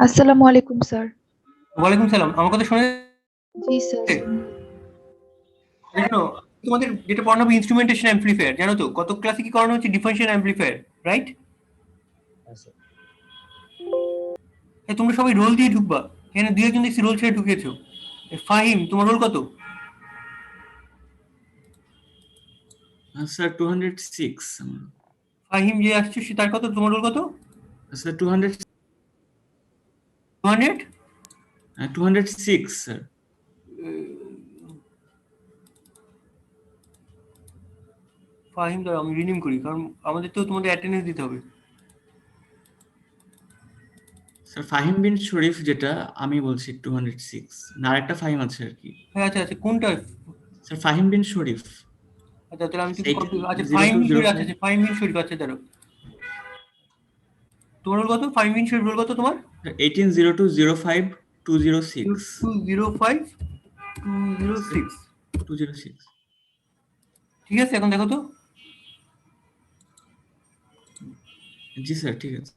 আসসালামু আলাইকুম স্যার। ওয়ালাইকুম সালাম। আমার কথা শোনা জি স্যার। যাচ্ছে? জানো, তোমাদের যেটা পড়ানো হবে ইনস্ট্রুমেন্টেশন অ্যাম্পলিফায়ার, জানো তো কত ক্লাসে কি করানো হচ্ছে? Differential amplifier, right? আচ্ছা। তোমরা সবাই রোল দিয়ে ঢুকবা। এখানে দুই একজন দেখছি রোল ছেড়ে ঢুকেছো। ফাহিম, তোমার রোল কত? স্যার 206 আমার। ফাহিম যে আসছে সে তার কত? তোমার রোল কত? স্যার 200 200? 206 স্যার। ফাহিম, দাঁড়াও আমি রিনিম করি, কারণ আমাদের তো তোমাদের অ্যাটেন্ডেন্স দিতে হবে। স্যার ফাহিম বিন শরীফ যেটা আমি বলছি 206, না আরেকটা ফাহিম আছে আর কি। হ্যাঁ, আচ্ছা আচ্ছা, কোনটা? স্যার ফাহিম বিন শরীফ আচ্ছা, তাহলে আমি কিন্তু কপি, আচ্ছা ফাহিম মিন শরীফ, আচ্ছা 8205। আচ্ছা, ফাহিম মিন শরীফ, আচ্ছা দাঁড়াও। তোমার রোল কত? ফাহিম মিন শরীফ রোল কত তোমার? 180205 206। 205 206। 206। ঠিক আছে, এখন দেখো তো। জি স্যার, ঠিক আছে।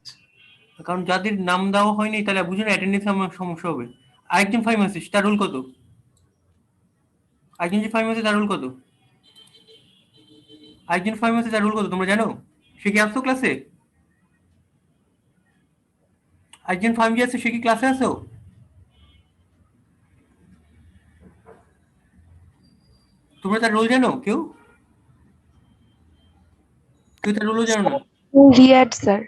কারণ যাদের নাম দেওয়া হয়নি তাহলে বুঝে না, অ্যাটেন্ডেন্স আমার সমস্যা হবে। আরেকজন ফাইভ আছে, তার রোল কত? আরেকজন যে ফাইভ আছে তার রোল কত? আরেকজন ফাইভ আছে তার রোল কত তোমরা জানো? সে কি আসতো ক্লাসে? আরেকজন ফাইভ যে আছে সে কি ক্লাসে আসো? তোমরা তার রোল জানো? কেউ কেউ তার রোলও জানো না? রিয়াদ স্যার।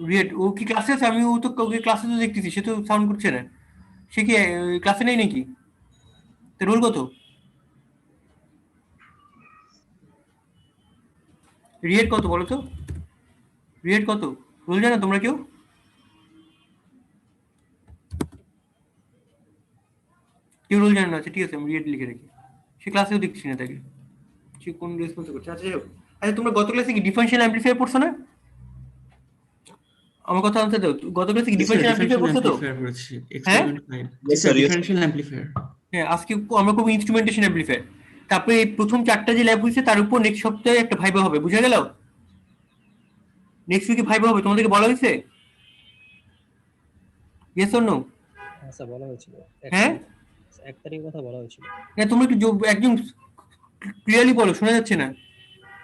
রিয়েট, ও কি ক্লাসে আছে? আমি ও তো ওকে ক্লাসে তো দেখতেছি, সে তো সাউন্ড করছে না। সে কি ক্লাসে নেই নাকি? তার রোল কত? রিয়েট কত বলো তো? রিয়েট কত? রোল জানো তোমরা কেউ? কেউ রোল জানো না? আচ্ছা ঠিক আছে, আমি রিয়েট লিখে রাখি। সে ক্লাসেও দেখছি না তাকে। সে কোন রেসপন্স করছে? আচ্ছা যাই হোক। আচ্ছা, তোমরা গত ক্লাসে কি ডিফারেনশিয়াল অ্যাম্পলিফায়ার পড়ছো না? আমার কথা আনতে দাও। গত ক্লাসে কি জি স্যার, ডিফারেনশিয়াল অ্যাম্পলিফায়ার ডিফারেনশিয়াল পড়ছো তো? অ্যাম্পলিফায়ার করেছি, হ্যাঁ X7.5। জি Yes, sir, sir. Yes, sir. Differential amplifier. হ্যাঁ, আজকে আমরা করবো ইনস্ট্রুমেন্টেশন অ্যাম্পলিফায়ার। তারপরে এই প্রথম চারটা যে ল্যাব হয়েছে তার উপর নেক্সট সপ্তাহে একটা ভাইবা হবে, বুঝা গেল? নেক্সট উইকে ভাইবা হবে, তোমাদেরকে বলা হয়েছে? Yes or no? হ্যাঁ স্যার, বলা হয়েছিল এক হ্যাঁ, তারিখ। এক তারিখের কথা বলা হয়েছিল। হ্যাঁ, তোমরা একটু একদম ক্লিয়ারলি বলো, শোনা যাচ্ছে না।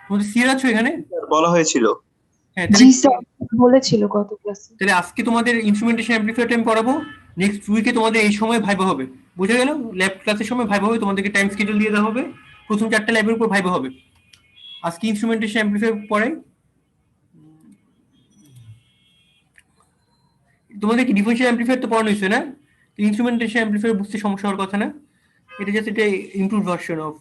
তোমাদের সিয়ার আছো এখানে? স্যার, বলা হয়েছিল। হ্যাঁ, জি তাহলে স্যার, বলেছিল গত ক্লাসে। তাহলে আজকে তোমাদের ইনস্ট্রুমেন্টেশন অ্যাম্পলিফায়ারটা আমি পড়াবো। নেক্সট উইকে তোমাদের এই সময় ভাইবা হবে, বুঝা গেল? ল্যাব ক্লাসের সময় ভাইবা হবে, তোমাদেরকে টাইম শিডিউল দিয়ে দেওয়া হবে। প্রথম চারটা ল্যাবের উপর ভাইবা হবে। আজকে ইনস্ট্রুমেন্টেশন অ্যাম্পলিফায়ার পড়াই। তোমাদের কি ডিফারেনশিয়াল অ্যাম্পলিফায়ার তো পড়ানো হয়েছে না? ইনস্ট্রুমেন্টেশন অ্যাম্পলিফায়ার বুঝতে সমস্যা হওয়ার কথা না। এটা জাস্ট এটা ইমপ্রুভ ভার্সন অফ।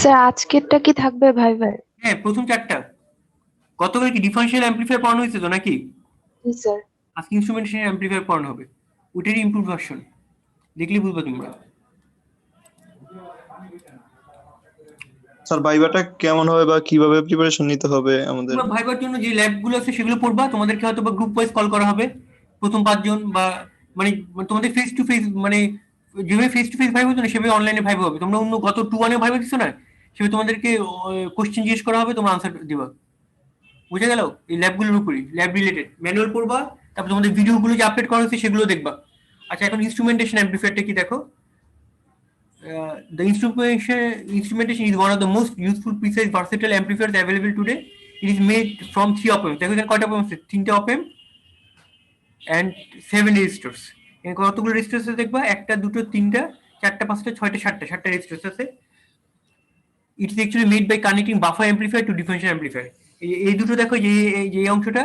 স্যার আজকেরটা কি থাকবে ভাই ভাই? হ্যাঁ, প্রথম চারটা। গতকাল কি ডিফারেনশিয়াল অ্যাম্পলিফায়ার পড়ানো হয়েছে তো নাকি? জি স্যার। আজকে ইনস্ট্রুমেন্টেশন অ্যাম্পলিফায়ার পড়ানো হবে। ওইটারই ইমপ্রুভ ভার্সন। দেখলেই বুঝবে তোমরা। স্যার, ভাইবাটা কেমন হবে বা কিভাবে প্রিপারেশন নিতে হবে আমাদের? তোমরা ভাইবার জন্য যে ল্যাবগুলো আছে সেগুলো পড়বা, তোমাদেরকে হয়তো বা গ্রুপ ওয়াইজ কল করা হবে। প্রথম ৫ জন বা মানে তোমাদের ফেস টু ফেস, মানে যেভাবে ফেস টু ফেস ভাইব হতো না সেভাবে অনলাইনে ভাইব হবে। তোমরা অন্য গত 2-1 এ ভাইব দিছো না? সেভাবে তোমাদেরকে কোশ্চেন জিজ্ঞেস করা হবে, তোমরা আনসার দিবা। বুঝে গেল? এই ল্যাবগুলোর উপরই, ল্যাব রিলেটেড ম্যানুয়াল পড়বা। তারপর তোমাদের ভিডিওগুলো যে আপলোড করা হয়েছে সেগুলো দেখবা। আচ্ছা, এখন ইনস্ট্রুমেন্টেশন অ্যাম্পলিফায়ারটা কি দেখো। The instrumentation is one of the most useful, precise, versatile amplifiers available today. It is made from 3 op amps. দেখো এখানে কয়টা op amps আছে? 3টে op amp and 7 resistors. এখানে কতগুলো রেজিস্টর আছে দেখবা? একটা, দুটো, তিনটা, চারটা, পাঁচটা, ছয়টা, সাতটা রেজিস্টর আছে। It is actually made by connecting buffer amplifier to differential amplifier. এই দুটো দেখো, যে অংশটা,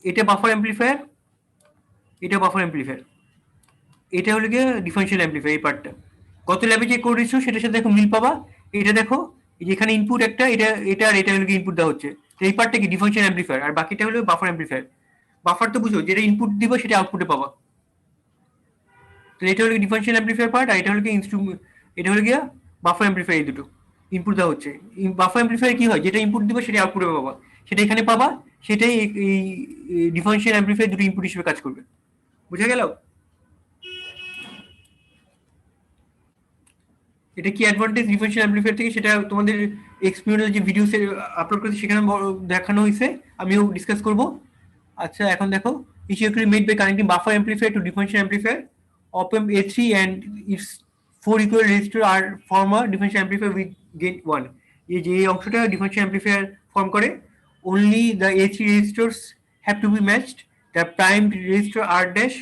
এটা বাফার অ্যাম্পলিফায়ার, এটা বাফার অ্যাম্পলিফায়ার, এটা হলো গিয়ে ডিফারেনশিয়াল অ্যাম্পলিফায়ার। এই পার্টটা গত ল্যাবে যে করেছো সেটার সাথে দেখো মিল পাবা। এটা দেখো, এই যে এখানে ইনপুট একটা, এটা আর এটা হলো গিয়ে ইনপুট দেওয়া হচ্ছে। তো এই পার্টটা কি ডিফারেনশিয়াল অ্যাম্পলিফায়ার, আর বাকিটা হলো বাফার অ্যাম্পলিফায়ার। বাফার তো বুঝো, যেটা ইনপুট দিব সেটা আউটপুটে পাবা। তো এটা হলো ডিফারেনশিয়াল অ্যাম্পলিফায়ার পার্ট, আর এটা হলো গিয়ে এটা হলো গিয়ে বাফার অ্যাম্পলিফায়ার। এই দুটো ইনপুট দেওয়া হচ্ছে। বাফার অ্যাম্পলিফায়ার কি হয়, যেটা ইনপুট দিব সেটা আউটপুটে পাবা, সেটা এখানে পাবা। সেটাই এই ডিফারেনশিয়াল অ্যাম্পলিফায়ার দুটো ইনপুট হিসেবে কাজ করবে। বুঝা গেল? এটা কি অ্যাডভান্টেজ ডিফারেনশিয়াল অ্যাম্পলিফায়ার থেকে সেটা তোমাদের এক্সপিরিয়েন্স যে ভিডিও আপলোড করেছে সেখানে দেখানো হয়েছে, আমিও ডিসকাস করব। আচ্ছা এখন দেখো, is usually made by connecting buffer amplifier to differential amplifier. Op-amp A3 and its four equal resistor are form a differential amplifier with gain 1. এই যে এই অংশটা differential amplifier ফর্ম করে, only the A3 resistors have to be matched. The primed resistor R dash,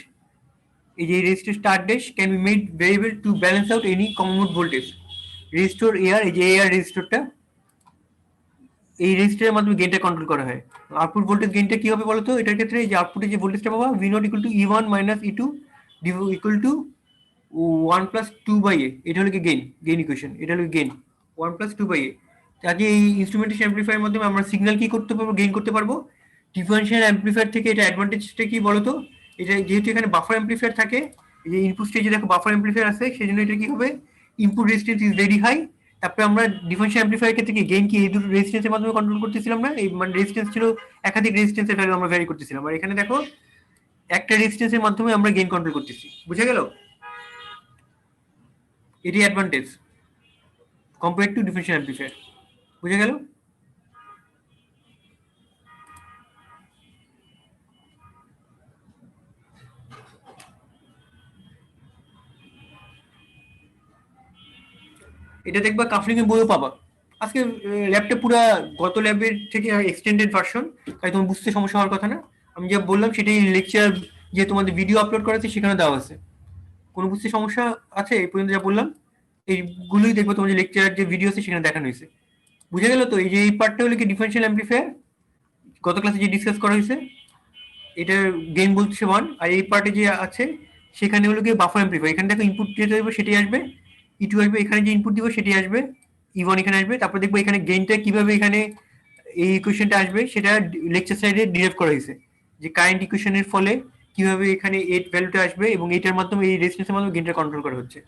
এই যে resistor star dash can be made variable to balance out any common mode voltage. Resistor AR, এই যে AR resistorটা, এই রেজিস্টারের মাধ্যমে গেইনটা control করা হয়। Output voltage গেইনটা কি হবে বলতো? এটার ক্ষেত্রে যে আউটপুটে যে ভোল্টেজটা পাবো V naught equal to E one minus E two equal to 1 plus 2 by A, এটা হলো কি গেইন ইকুয়েশন, এটা হলো গেইন 1 প্লাস 2 বাই এ। কাজে এই ইনস্ট্রুমেন্টেশন অ্যাম্পলিফায়ারের মাধ্যমে আমরা সিগন্যাল কি করতে পারবো, গেইন করতে পারবো। ডিফারেনশিয়াল অ্যাম্পলিফায়ার থেকে এটা অ্যাডভান্টেজটা কি বলতো? এটা যেহেতু এখানে বাফার অ্যাম্পলিফায়ার থাকে, এই যে ইনপুট স্টেজে দেখো বাফার অ্যাম্পলিফায়ার আছে, সেই জন্য এটা কি হবে, input resistance is very high. তারপরে আমরা ডিফারেনশিয়াল অ্যাম্পলিফায়ার ক্ষেত্রে কি গেইন কি এই দুটো রেজিস্ট্যান্সের মাধ্যমে কন্ট্রোল করতেছিলাম না, এই মানে রেজিস্ট্যান্স ছিল একাধিক রেজিস্ট্যান্সের ভ্যালু আমরা ভ্যারি করতেছিলাম, আর এখানে দেখো একটা রেজিস্ট্যান্সের মাধ্যমে আমরা গেইন কন্ট্রোল করতেছি। বুঝা গেল? এটি advantage compare to differential amplifier. বুঝা গেল? এটা দেখবা কাফলিং এর বইও পাবা। আজকে ল্যাবটা পুরো গত ল্যাবের থেকে এক্সটেন্ডেড ভার্সন, তাই তোমার বুঝতে সমস্যা হওয়ার কথা না। আমি যা বললাম সেটাই লেকচার যে তোমাদের ভিডিও আপলোড করা আছে সেখানে দেওয়া আছে। কোনো বুঝতে সমস্যা আছে এই পর্যন্ত যা বললাম? এইগুলোই দেখবো তোমার যে লেকচার যে ভিডিও আছে সেখানে দেখানো হয়েছে। বুঝে গেল তো? এই যে এই পার্টটা হলো কি ডিফারেনশিয়াল অ্যাম্পলিফায়ার, গত ক্লাসে যে ডিসকাস করা হয়েছে, এটা গেইন বলছে 1, আর এই পার্টে যে আছে সেখানে হলো গিয়ে বাফার অ্যাম্পলিফায়ার। এখানে দেখো ইনপুট যেটা দেবো সেটাই আসবে, ই2 আসবে, এখানে যে ইনপুট দিব সেটাই আসবে, ই1 এখানে আসবে। তারপর দেখবো এখানে গেইনটা কিভাবে এখানে এই ইকুয়েশনটা আসবে সেটা লেকচার স্লাইডে ডিরাইভ করা হয়েছে, যে কারেন্ট ইকুয়েশনের ফলে কিভাবে এখানে এইট ভ্যালুটা আসবে এবং এটার মাধ্যমে এই রেজিস্ট্যান্সের মাধ্যমে গেইনটা কন্ট্রোল করা হচ্ছে।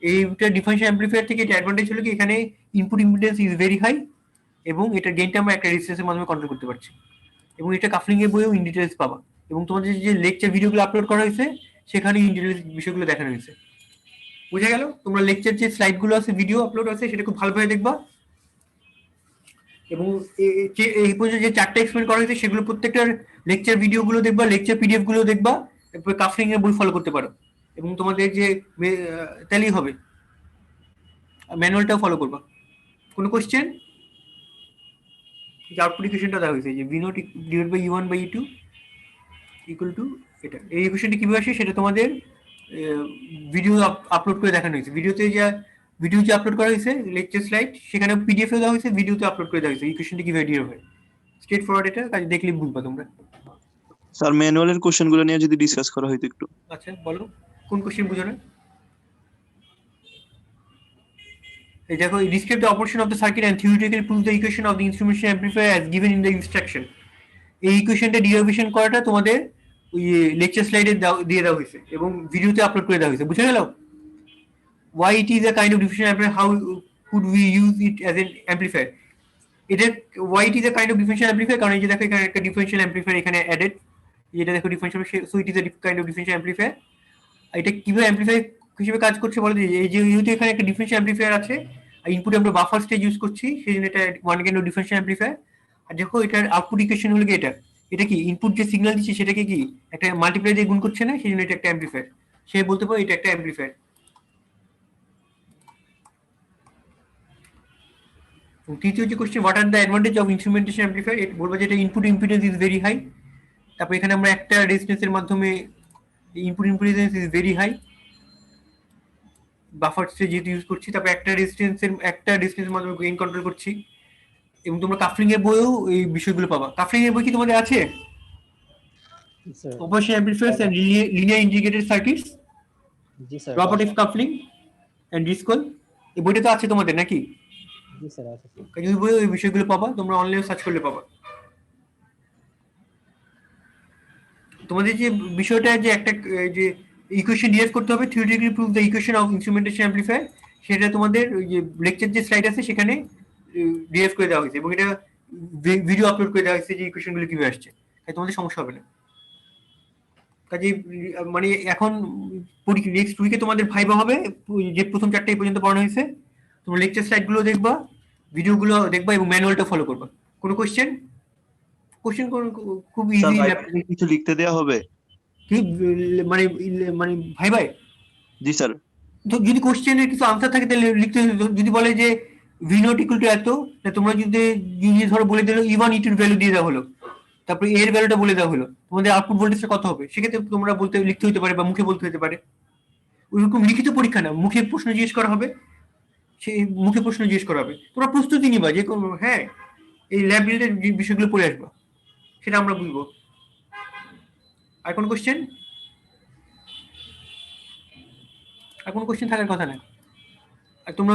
এইটা ডিফারেনশিয়াল অ্যাম্পলিফায়ার থেকে এটা অ্যাডভান্টেজ হলো কি এখানে input impedance is very high এবং এটার গেইনটা আমরা একটা রেজিস্ট্যান্সের মাধ্যমে কন্ট্রোল করতে পারছি। এবং এটা কাফলিং এর বইও ইন ডিটেইলস পাবা, এবং তোমাদের যে লেকচার ভিডিওগুলো আপলোড করা হয়েছে সেখানে ইন ডিটেইলস বিষয়গুলো দেখানো হয়েছে। বুঝা গেল? তোমরা লেকচার যে স্লাইডগুলো আছে, ভিডিও আপলোড আছে, সেটা খুব ভালোভাবে দেখবা। এবং এই পর্যন্ত যে চারটা এক্সপ্লেন করা হয়েছে সেগুলো প্রত্যেকটার লেকচার ভিডিওগুলো দেখবা, লেকচার পিডিএফ গুলো দেখবা, তারপরে কাফলিং এর বই ফলো করতে পারো, এবং তোমাদের যে তাহলেই হবে, ম্যানুয়ালটাও ফলো করবা। কোনো কোশ্চেন? যে আউটপুট ইকুয়েশনটা দেওয়া হয়েছে যে V not divide by E one by E two equal to এটা, এই ইকুয়েশনটা কিভাবে আসে সেটা তোমাদের ভিডিও আপলোড করে দেখানো হয়েছে। ভিডিওতে যা ভিডিও যে আপলোড করা হয়েছে লেকচার স্লাইড, সেখানে পিডিএফ দেওয়া হয়েছে, ভিডিওতে আপলোড করে দেওয়া হয়েছে ইকুয়েশনটা কিভাবে ডিরাইভ হয়। স্ট্রেট ফরওয়ার্ড, এটা কাজে দেখলে বুঝবা তোমরা। স্যার ম্যানুয়ালের কোশ্চেনগুলো নিয়ে যদি ডিসকাস করা হইতো একটু। আচ্ছা বলো, কোন কোশ্চেন বুঝো না? এই দেখো, describe the operation of the circuit and theoretically prove the equation of the instrumentation amplifier as given in the instruction. এই ইকুয়েশনটা ডিরাইভেশন করাটা তোমাদের ওই লেকচার স্লাইডে দিয়ে দেওয়া হয়েছে এবং ভিডিওতে আপলোড করে দেওয়া হয়েছে। বুঝে গেল? Why it is a kind of differential amplifier, how could we use it as an amplifier? এটা why it is a kind of differential amplifier, কারণ এই যে দেখো এখানে একটা ডিফারেনশিয়াল অ্যাম্পলিফায়ার এখানে অ্যাডেড, যেটা দেখো differential, so it is a kind of differential amplifier. এটা কিভাবে অ্যাম্পলিফায়ার হিসেবে কাজ করছে বলো? এই যে যেহেতু এখানে একটা ডিফারেনশিয়াল অ্যাম্পলিফায়ার আছে আর ইনপুটে আমরা বাফার স্টেজ ইউজ করছি, সেই জন্য এটা one kind of differential amplifier. আর দেখো এটার আউটপুট ইকুয়েশন হলো কি এটা কি ইনপুট যে সিগন্যাল দিচ্ছে সেটাকে কি একটা মাল্টিপ্লাই দিয়ে গুণ করছে না, সেই জন্য এটা একটা অ্যাম্পলিফায়ার। সে বলতে পারো এটা একটা অ্যাম্পলিফায়ার। তৃতীয় যে question, what are the advantage of instrumentation amplifier, এটা বলবো যেটা input impedance is very high. তারপর এখানে আমরা একটা রেজিস্ট্যান্সের মাধ্যমে input impedance is very high, buffer stage যেহেতু ইউজ করছি, তারপর একটা ডিস্টেন্সের মাধ্যমে গেইন কন্ট্রোল করছি। এবং তোমরা কাফলিং এর বইও এই বিষয়গুলো পাবা। কাফলিং এর বই কি তোমাদের আছে? Operation amplifiers and linear integrated circuits, জি স্যার। প্রপার্টিজ কাফলিং এন্ড ডিসকল, এই বইটা তো আছে তোমাদের নাকি? জি স্যার আছে। ওই বইও এই বিষয়গুলো পাবা, তোমরা অনলাইনে সার্চ করলে পাবা। তোমাদের যে বিষয়টা যে একটা যে ইকুয়েশন ডিরাইভ করতে হবে, theoretically prove the equation of instrumentation amplifier, সেটা তোমাদের ওই যে লেকচার যে স্লাইড আছে সেখানে ডিরাইভ করে দেওয়া হয়েছে এবং এটা ভিডিও আপলোড করে দেওয়া হয়েছে যে ইকুয়েশনগুলো কিভাবে আসছে, তাই তোমাদের সমস্যা হবে না। কাজে মানে এখন নেক্সট উইকে তোমাদের ভাইবা হবে, যে প্রথম চারটে পর্যন্ত পড়ানো হয়েছে, তোমরা লেকচার স্লাইডগুলো দেখবা, ভিডিওগুলো দেখবা এবং ম্যানুয়ালটা ফলো করবা। কোনো কোশ্চেন? কোশ্চেন খুব স্যার ইজি। ভাই কিছু লিখতে দেওয়া হবে? কি মানে মানে ভাই ভাই জি স্যার। তো যদি কোশ্চেনের কিছু আনসার থাকে তাহলে লিখতে হবে। যদি বলে যে ভি নট ইকুয়াল টু এত, তা তোমরা যদি যদি ধরো বলে দিলো E1 E2 এর ভ্যালু দিয়ে দেওয়া হলো, তারপরে এর ভ্যালুটা বলে দেওয়া হলো, তোমাদের আউটপুট ভোল্টেজটা কত হবে, সেক্ষেত্রে তোমরা বলতে লিখতে হতে পারে বা মুখে বলতে হতে পারে। ওইরকম লিখিত পরীক্ষা না, মুখে প্রশ্ন জিজ্ঞেস করা হবে, সেই মুখে প্রশ্ন জিজ্ঞেস করা হবে, তোমরা প্রস্তুতি নিবা যে হ্যাঁ এই ল্যাব রিলেটেড বিষয়গুলো পড়ে আসবা, সেটা আমরা বুঝবো। আর কোনো কোশ্চেন? আর কোনো কোশ্চেন থাকার কথা না। আর তোমরা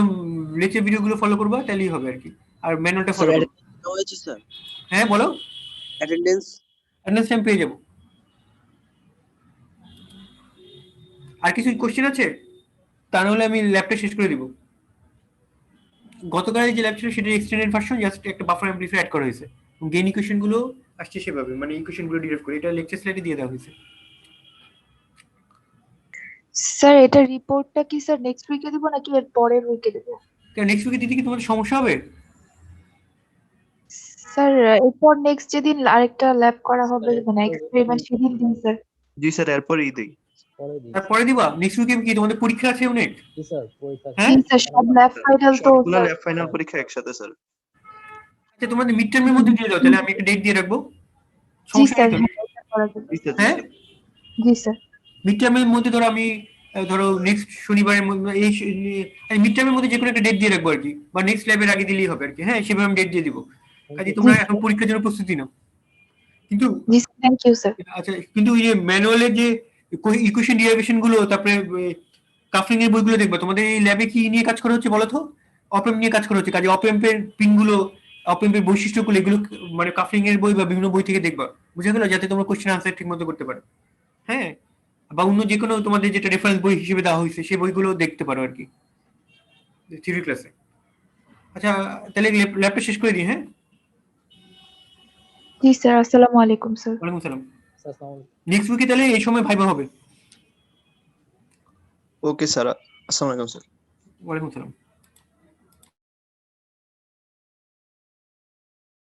লেকচার ভিডিওগুলো ফলো করবা, তাহলেই হবে আর কি। আর ম্যানুয়ালটা স্যার ফলো করবা। অ্যাটেন্ডেন্স হয়েছে স্যার? হ্যাঁ বলো। অ্যাটেন্ডেন্স অ্যাটেন্ডেন্স টাইম পেয়ে যাবো। আর কিছু কোশ্চেন আছে? তা নাহলে আমি ল্যাবটা শেষ করে দিব। গতকাল যে ল্যাব ছিল সেটার এক্সটেন্ডেড ভার্সন, জাস্ট একটা বাফার অ্যামপ্লিফায়ার অ্যাড করা হয়েছে। গেইন ইকুয়েশন গুলো আসছে সেভাবে, মানে ইকুয়েশন গুলো ডিরাইভ করে, এটা লেকচার স্লাইডে দিয়ে দেওয়া হয়েছে। স্যার এটা রিপোর্টটা কি স্যার নেক্সট উইকে দিব নাকি এর পরের উইকে দেব? নেক্সট উইকে দিতে কি তোমাদের সমস্যা হবে? স্যার এরপর নেক্সট যেদিন আরেকটা ল্যাব করা হবে মানে এক্সপেরিমেন্ট সেদিন দিন স্যার। জি স্যার, এরপরেই দেই। পরে দিন। তারপরে দিবা? নেক্সট উইকে কি তোমাদের পরীক্ষা আছে অনেক? জি স্যার পরীক্ষা আছে। হ্যাঁ? জি স্যার সব ল্যাব ফাইনাল তো সবগুলা স্যার। ল্যাব ফাইনাল পরীক্ষা একসাথে স্যার। আচ্ছা তোমাদের মিড টার্মের মধ্যে দিয়ে দাও, তাহলে আমি একটা ডেট দিয়ে রাখবো। জি সমস্যা স্যার নেই তো? হ্যাঁ, এটা করা যাবে। জি স্যার, জি হ্যাঁ? স্যার। জি স্যার। মিড টার্মের মধ্যে ধরো আমি ধরো নেক্সট শনিবারের মধ্যে এই মিড টার্মের মধ্যে যে কোনো একটা ডেট দিয়ে রাখবো আর কি, বা নেক্সট ল্যাবের আগে দিলেই হবে আর কি। হ্যাঁ সেভাবে আমি ডেট দিয়ে দিব। কাজে তোমরা জি এখন পরীক্ষার জন্য প্রস্তুতি নাও। কিন্তু জি স্যার, থ্যাংক ইউ স্যার। আচ্ছা, কিন্তু এই যে ম্যানুয়ালের যে ইকুয়েশন ডিরাইভেশন গুলো, তারপরে কাফলিং এর বইগুলো দেখবা। তোমাদের এই ল্যাবে কি নিয়ে কাজ করা হচ্ছে বলো তো? অপএম্প নিয়ে কাজ করা হচ্ছে। কাজে অপএম্পের পিনগুলো, অপএম্পের বৈশিষ্ট্যগুলো, এগুলো মানে কাফলিং এর বই বা বিভিন্ন বই থেকে দেখবা, বুঝা গেল? যাতে তোমরা কোশ্চেন আনসার ঠিক মতো করতে পারো। হ্যাঁ, বা অন্য যে কোনো তোমাদের যেটা রেফারেন্স বই হিসেবে দেওয়া হয়েছে সেই বইগুলো দেখতে পারো আর কি থিওরি ক্লাসে। আচ্ছা তাহলে ল্যাবটা শেষ করে দিই। হ্যাঁ, জি স্যার, আসসালামু আলাইকুম স্যার। ওয়ালাইকুম আসসালাম। স্যার আসসালামু আলাইকুম। নেক্সট উইকে তাহলে এই সময় ভাইবা হবে। ওকে স্যার, আসসালামু আলাইকুম স্যার। ওয়ালাইকুম আসসালাম।